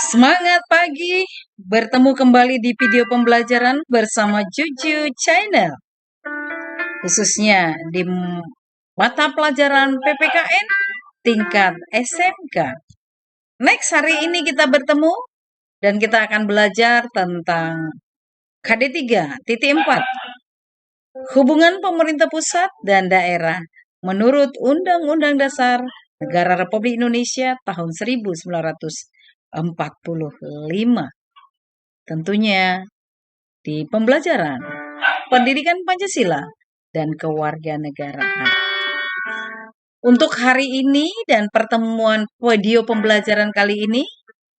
Semangat pagi, bertemu kembali di video pembelajaran bersama Juju Channel, khususnya di mata pelajaran PPKN tingkat SMK. Next, hari ini kita bertemu dan kita akan belajar tentang KD3.4, hubungan pemerintah pusat dan daerah menurut Undang-Undang Dasar Negara Republik Indonesia tahun 1945. Tentunya di pembelajaran pendidikan Pancasila dan kewarganegaraan. Untuk hari ini dan pertemuan video pembelajaran kali ini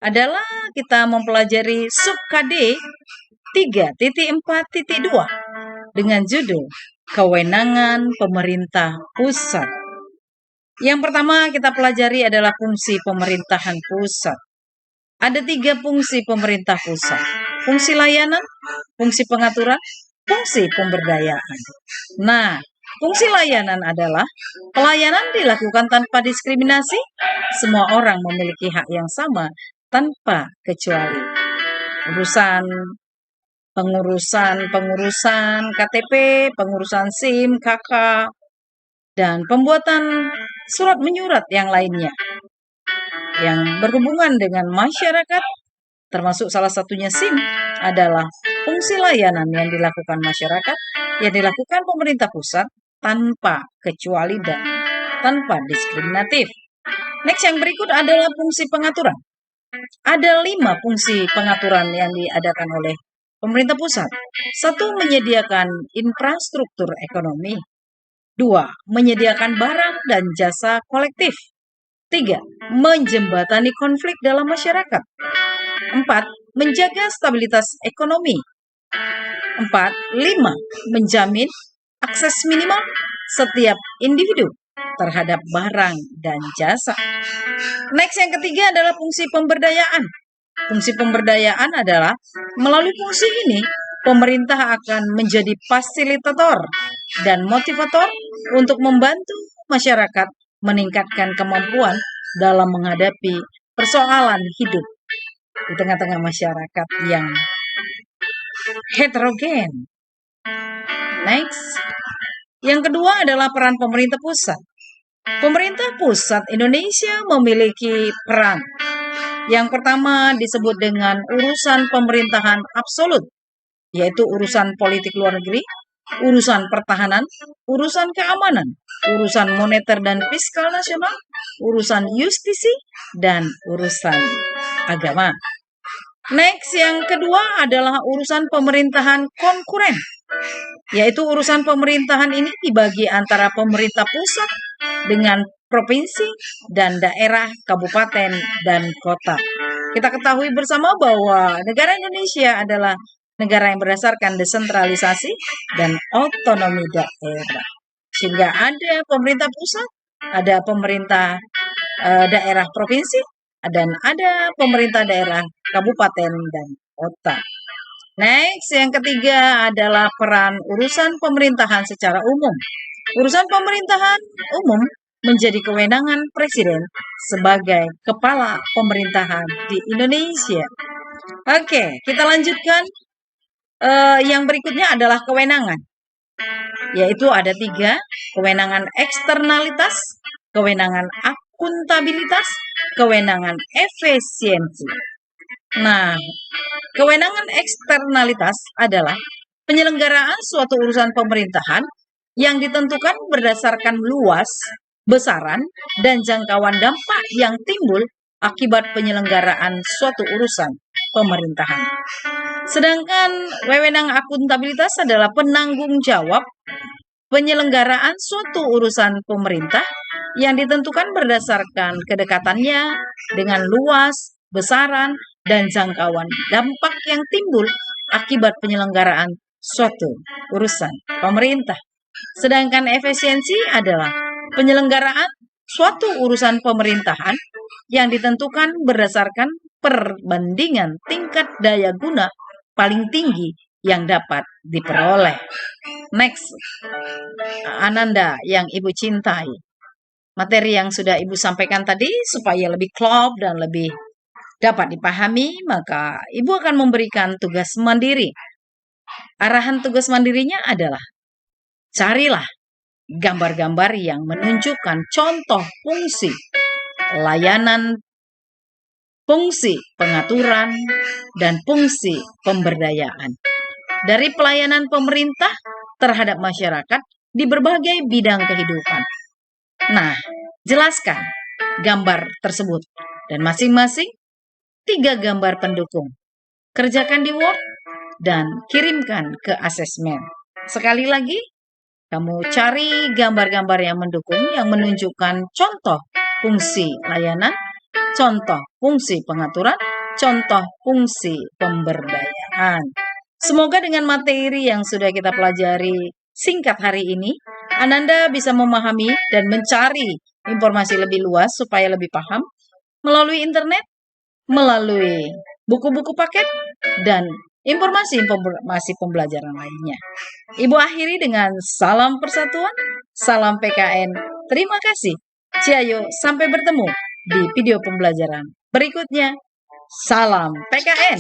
adalah kita mempelajari sub KD 3.4.2 dengan judul Kewenangan Pemerintah Pusat. Yang pertama kita pelajari adalah fungsi pemerintahan pusat. Ada 3 fungsi pemerintah pusat: fungsi layanan, fungsi pengaturan, fungsi pemberdayaan. Nah, fungsi layanan adalah pelayanan dilakukan tanpa diskriminasi. Semua orang memiliki hak yang sama tanpa kecuali. Pengurusan KTP, pengurusan SIM, KK, dan pembuatan surat menyurat yang lainnya yang berhubungan dengan masyarakat, termasuk salah satunya SIM, adalah fungsi layanan yang dilakukan masyarakat, yang dilakukan pemerintah pusat tanpa kecuali dan tanpa diskriminatif. Next, yang berikut adalah fungsi pengaturan. Ada 5 fungsi pengaturan yang diadakan oleh pemerintah pusat. 1. Menyediakan infrastruktur ekonomi. 2. Menyediakan barang dan jasa kolektif. 3. Menjembatani konflik dalam masyarakat. 4. Menjaga stabilitas ekonomi. 5. Menjamin akses minimal setiap individu terhadap barang dan jasa. Next, yang ketiga adalah fungsi pemberdayaan. Fungsi pemberdayaan adalah melalui fungsi ini pemerintah akan menjadi fasilitator dan motivator untuk membantu masyarakat meningkatkan kemampuan dalam menghadapi persoalan hidup di tengah-tengah masyarakat yang heterogen. Next, yang kedua adalah peran pemerintah pusat. Pemerintah pusat Indonesia memiliki peran. Yang pertama disebut dengan urusan pemerintahan absolut, yaitu urusan politik luar negeri, urusan pertahanan, urusan keamanan, urusan moneter dan fiskal nasional, urusan justisi, dan urusan agama. Next, yang kedua adalah urusan pemerintahan konkuren, yaitu urusan pemerintahan ini dibagi antara pemerintah pusat dengan provinsi dan daerah, kabupaten, dan kota. Kita ketahui bersama bahwa negara Indonesia adalah negara yang berdasarkan desentralisasi dan otonomi daerah. Sehingga ada pemerintah pusat, ada pemerintah daerah provinsi, dan ada pemerintah daerah kabupaten dan kota. Next, yang ketiga adalah peran urusan pemerintahan secara umum. Urusan pemerintahan umum menjadi kewenangan presiden sebagai kepala pemerintahan di Indonesia. Oke, kita lanjutkan. Yang berikutnya adalah kewenangan, yaitu ada 3: kewenangan eksternalitas, kewenangan akuntabilitas, kewenangan efisiensi. Nah, kewenangan eksternalitas adalah penyelenggaraan suatu urusan pemerintahan yang ditentukan berdasarkan luas, besaran, dan jangkauan dampak yang timbul akibat penyelenggaraan suatu urusan pemerintahan. Sedangkan wewenang akuntabilitas adalah penanggung jawab penyelenggaraan suatu urusan pemerintah yang ditentukan berdasarkan kedekatannya dengan luas, besaran, dan jangkauan dampak yang timbul akibat penyelenggaraan suatu urusan pemerintah. Sedangkan efisiensi adalah penyelenggaraan suatu urusan pemerintahan yang ditentukan berdasarkan perbandingan tingkat daya guna paling tinggi yang dapat diperoleh. Next, Ananda yang Ibu cintai. Materi yang sudah Ibu sampaikan tadi supaya lebih klop dan lebih dapat dipahami, maka Ibu akan memberikan tugas mandiri. Arahan tugas mandirinya adalah carilah gambar-gambar yang menunjukkan contoh fungsi layanan, fungsi pengaturan, dan fungsi pemberdayaan dari pelayanan pemerintah terhadap masyarakat di berbagai bidang kehidupan. Nah, jelaskan gambar tersebut dan masing-masing 3 gambar pendukung. Kerjakan di Word dan kirimkan ke asesmen. Sekali lagi, kamu cari gambar-gambar yang mendukung, yang menunjukkan contoh fungsi layanan, contoh fungsi pengaturan, contoh fungsi pemberdayaan. Semoga dengan materi yang sudah kita pelajari singkat hari ini, Ananda bisa memahami dan mencari informasi lebih luas supaya lebih paham melalui internet, melalui buku-buku paket, dan informasi pembelajaran lainnya. Ibu akhiri dengan salam persatuan, salam PKN. Terima kasih. Ciayo, sampai bertemu di video pembelajaran berikutnya. Salam PKN.